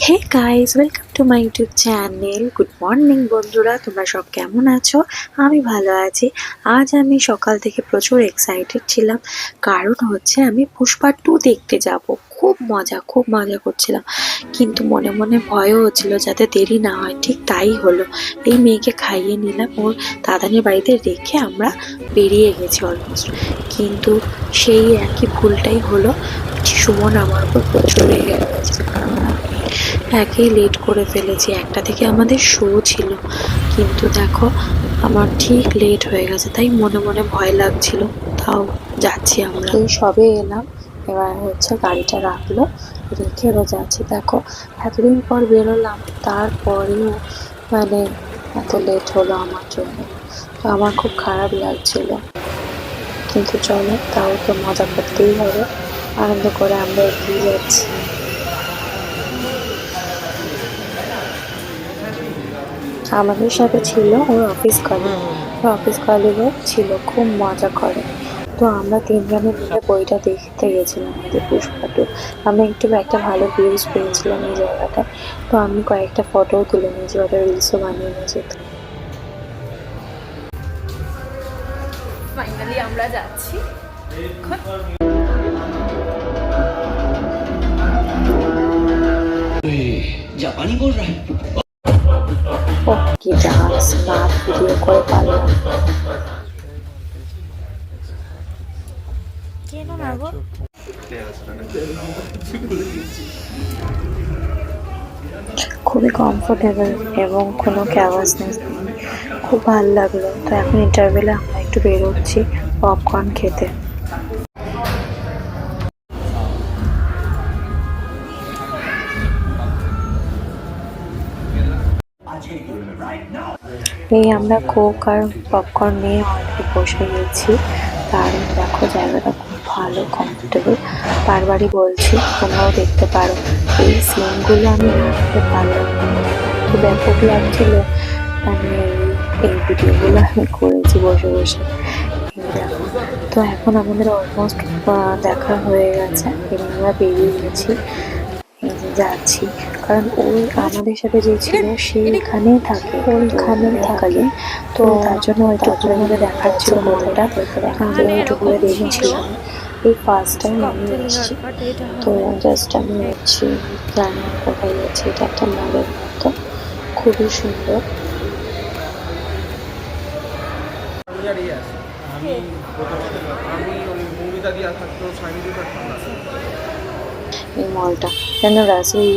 Hey guys, welcome to my YouTube channel. Good morning বন্ধুরা, তোমরা সব কেমন আছো? আমি ভালো আছি। আজ আমি সকাল থেকে প্রচুর এক্সাইটেড ছিলাম, কারণ হচ্ছে আমি পুষ্পা 2 দেখতে যাব। খুব মজা করছিলাম, কিন্তু মনে মনে ভয়ও হচ্ছিল যাতে দেরি না হয়। ঠিক তাই হলো। এই মেয়েকে খাইয়ে নিলাম, ওর দাদানির বাড়িতে রেখে আমরা বেরিয়ে গেছি অলমোস্ট। কিন্তু সেই একই ভুলটাই হলো, সুমন আমার উপর প্রচুর রেগে গেছে, কারণ আমি একেই লেট করে ফেলেছি। একটা থেকে আমাদের শো ছিল, কিন্তু দেখো আমার ঠিক লেট হয়ে গেছে, তাই মনে মনে ভয় লাগছিল। তাও যাচ্ছি আমরা, এই সবে এলাম। এবার হচ্ছে গাড়িটা রাখলো, রেখে এবার যাচ্ছি। দেখো এতদিন পর বেরোলাম, তারপরেও মানে এত লেট হলো আমার জন্য। তো আমার খুব খারাপ লাগছিল, কিন্তু চলো, তাও তো মজা করতেই হবে। আনন্দ করে আমরা এগিয়ে যাচ্ছি। আমাদের সাথে ছিল ওর অফিস কলিগ। ওর অফিস কলিগও ছিল, খুব মজা করে। তো আমরা তিনজনে মিলে বইটা দেখতে গেছিলাম, এদের পুষ্পা 2। আমরা একটা ভালো ভিউজ পেয়েছিলাম এই জায়গাটায়। তো আমি কয়েকটা ফটোও তুলে নিয়েছি, ওটা রিলসও বানিয়ে নিয়েছি। ফাইনালি আমরা যাচ্ছি। जापानी बोल रहा है। ও কি ডান্স, না ভিডিও করে পারলাম। কেন না গো? খুবই কমফোর্টেবল এবং কোনো ক্যাওয়াসনেস নেই, খুব ভালো লাগলো। তো এখন ইন্টারভেলে আমরা একটু বেরোচ্ছি পপকর্ন খেতে। এই আমরা কোক আর পপকর্ন নিয়ে অলরেডি বসে গেছি। দারুণ, দেখো জায়গাটা খুব ভালো, কমফোর্টেবল। বারবারই বলছি তোমরাও দেখতে পারো। এই সিনগুলো আমি রাখতে পারলাম না, তো ব্যাপক লাগছিল। মানে এই ভিডিওগুলো আমি করেছি বসে বসে। এই দেখো, তো এখন আমাদের অলমোস্ট দেখা হয়ে গেছে এবং আমরা বেরিয়ে গেছি। এই যে যাচ্ছি, কারণ ওই আমাদের সাথে যে ছিল সে এখানেই থাকে, ওইখানেই থাকে। তো তার জন্য হয়তো ঘুরে ঘুরে দেখাচ্ছিল কোথাটা, আমি একটু ঘুরে দেখছিলাম। এই ফার্স্ট টাইম আমি এসেছি, তো জাস্ট আমি হচ্ছি, জানি না কোথায় যাচ্ছি। এটা একটা মলের মতো, খুবই সুন্দর। এই মলটা যেন রাজশাহী